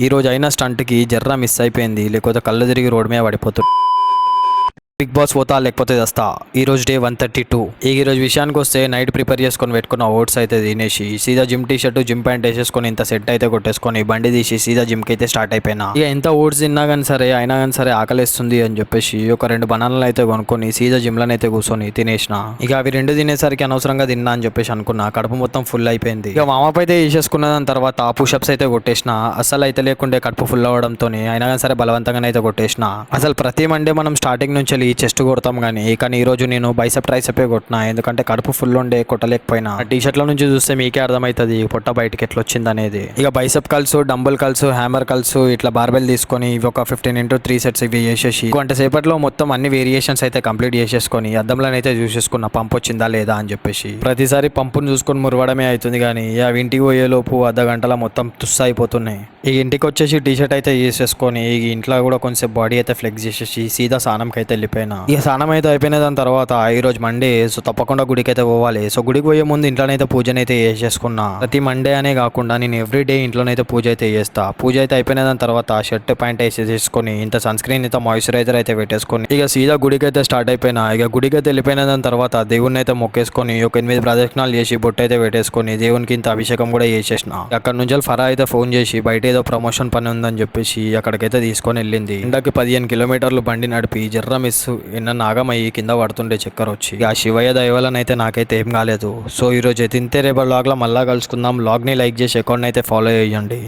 ఈ రోజు అయిన స్టంట్కి జర్రా మిస్ అయిపోయింది, లేకపోతే కళ్ళు తిరిగి రోడ్ మీద పడిపోతుంది. బిగ్ బాస్ పోతా లేకపోతే వస్తా. ఈ రోజు డే 132. ఈ రోజు విషయానికి వస్తే నైట్ ప్రిపేర్ చేసుకొని పెట్టుకున్న ఓట్స్ అయితే తినేసి సీదా gym T shirt gym pant వేసేసుకొని ఇంత సెట్ అయితే కొట్టేసుకొని బండి తీసి సీదా జిమ్కి అయితే స్టార్ట్ అయిపోయినా. ఇక ఎంత ఓట్స్ తిన్నా కానీ సరే అయినా కానీ సరే ఆకలిస్తుంది అని చెప్పేసి ఒక 2 బనానాలు అయితే కొనుక్కొని సీదా జిమ్లోనే అయితే కూర్చొని తినేసిన. ఇక అవి 2 తినేసరికి అనవసరంగా తిన్నా అని చెప్పేసి అనుకున్నా. కడుపు మొత్తం ఫుల్ అయిపోయింది. ఇక వామప్ అయితే వేసేసుకున్న దాని తర్వాత పుషప్స్ అయితే కొట్టేసిన. అసలు అయితే లేకుండే కడుపు ఫుల్ అవడంతో అయినా కానీ సరే బలవంతంగానే అయితే కొట్టేసిన. అసలు ప్రతి మండే మనం స్టార్టింగ్ నుంచి ఈ చెస్ట్ కొడతాం కానీ ఈ రోజు నేను బైసెప్ ట్రైసెపే కొట్టినా. ఎందుకంటే కడుపు ఫుల్ ఉండే కొట్టలేకపోయినా. టీ షర్ట్ల నుంచి చూస్తే మీకే అర్థమవుతుంది పొట్ట బయటకి ఎట్లా వచ్చింది అనేది. ఇక bicep calls, dumbbell calls, hammer calls ఇట్లా బార్బెల్ తీసుకొని ఇవి ఒక 15x3 సెట్స్ ఇవి చేసేసి గంట సేపట్లో మొత్తం అన్ని వేరియేషన్స్ అయితే కంప్లీట్ చేసేసుకొని అద్దంలోనైతే చూసేసుకున్నా పంప్ వచ్చిందా లేదా అని చెప్పేసి. ప్రతిసారి పంపును చూసుకొని మురవడమే అవుతుంది కానీ అవి ఇంటికి పోయేలోపు అర్ధగంటల మొత్తం తుస్సు అయిపోతున్నాయి. ఈ ఇంటికి వచ్చేసి టీ షర్ట్ అయితే చేసేసుకొని ఈ ఇంట్లో కూడా కొంచెం బాడీ అయితే ఫ్లెక్స్ చేసేసి సీదా స్నానంకి అయితే వెళ్ళిపోయినా. ఇక స్నానం అయితే అయిపోయిన దాని తర్వాత ఈ రోజు మండే, సో తప్పకుండా గుడికి అయితే పోవాలి. సో గుడికి పోయే ముందు ఇంట్లోనైతే పూజనైతే చేసేసుకున్నా. ప్రతి మండే అనే కాకుండా నేను ఎవ్రీ డే ఇంట్లోనైతే పూజ అయితే చేస్తా. పూజ అయితే అయిపోయిన దాని తర్వాత షర్ట్ ప్యాంట్ వేసేసుకొని ఇంత సన్ స్క్రీన్ ఇంత మాయిశ్చరైజర్ అయితే పెట్టేసుకొని ఇక సీదా గుడికి అయితే స్టార్ట్ అయిపోయినా. ఇక గుడికి అయితే వెళ్ళిపోయిన దాని తర్వాత దేవుడిని అయితే మొక్కేసుకొని ఒక 8 ప్రదక్షిణాలు చేసి బొట్టు అయితే పెట్టేసుకొని దేవునికి ఇంత అభిషేకం కూడా చేసేసిన. అక్కడ నుంచి ఫరా అయితే ఫోన్ చేసి బయట ఏదో ప్రమోషన్ పని ఉందని చెప్పేసి అక్కడికైతే తీసుకొని వెళ్ళింది. ఎండకి 15 కిలోమీటర్లు బండి నడిపి జర్ర మిస్ ఎన్న నాగమయ్యి కింద పడుతుండే చక్కర వచ్చి. ఆ శివయ్య దయవలనైతే నాకైతే ఏం కాలేదు. సో ఈ రోజు తింటే రేపు బ్లాగ్లో మళ్ళా కలుసుకుందాం. బ్లాగ్ని లైక్ చేసి అకౌంట్ని అయితే ఫాలో చేయండి.